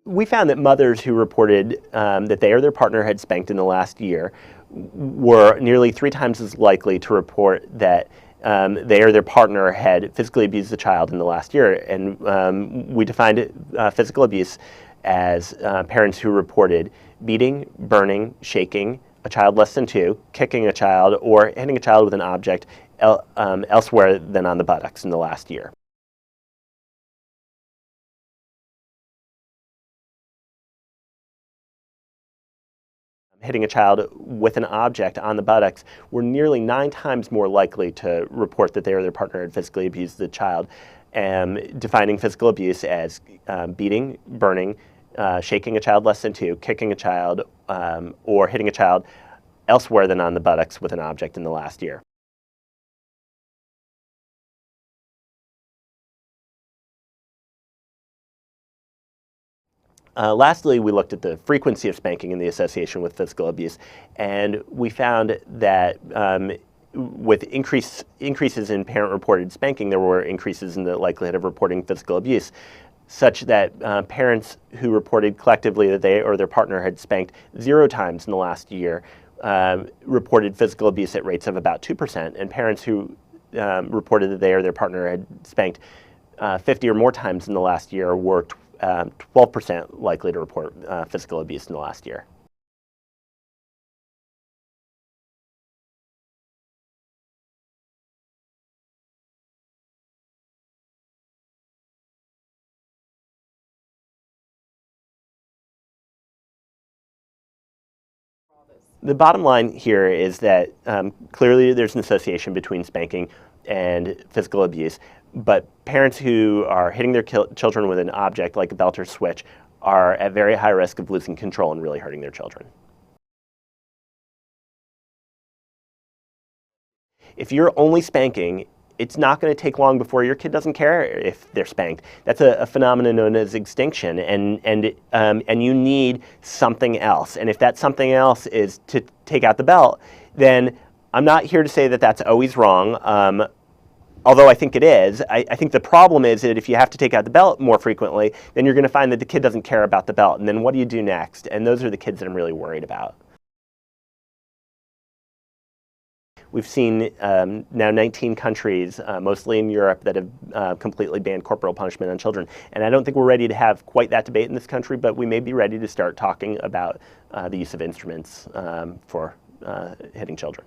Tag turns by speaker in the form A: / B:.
A: We found that mothers who reported that they or their partner had spanked in the last year were nearly 3 times as likely to report that they or their partner had physically abused the child in the last year. And we defined physical abuse as parents who reported beating, burning, shaking a child less than 2, kicking a child, or hitting a child with an object elsewhere than on the buttocks in the last year. Hitting a child with an object on the buttocks were nearly 9 times more likely to report that they or their partner had physically abused the child, defining physical abuse as beating, burning, shaking a child less than 2, kicking a child, or hitting a child elsewhere than on the buttocks with an object in the last year. Lastly, we looked at the frequency of spanking and the association with physical abuse, and we found that with increases in parent-reported spanking, there were increases in the likelihood of reporting physical abuse, such that parents who reported collectively that they or their partner had spanked 0 times in the last year reported physical abuse at rates of about 2%, and parents who reported that they or their partner had spanked 50 or more times in the last year were 12% likely to report physical abuse in the last year. The bottom line here is that clearly there's an association between spanking and physical abuse, but parents who are hitting their children with an object like a belt or switch are at very high risk of losing control and really hurting their children. If you're only spanking, it's not going to take long before your kid doesn't care if they're spanked. That's a phenomenon known as extinction, and you need something else. And if that something else is to take out the belt, then I'm not here to say that that's always wrong, although I think it is. I think the problem is that if you have to take out the belt more frequently, then you're going to find that the kid doesn't care about the belt, and then what do you do next? And those are the kids that I'm really worried about. We've seen now 19 countries, mostly in Europe, that have completely banned corporal punishment on children. And I don't think we're ready to have quite that debate in this country, but we may be ready to start talking about the use of instruments for hitting children.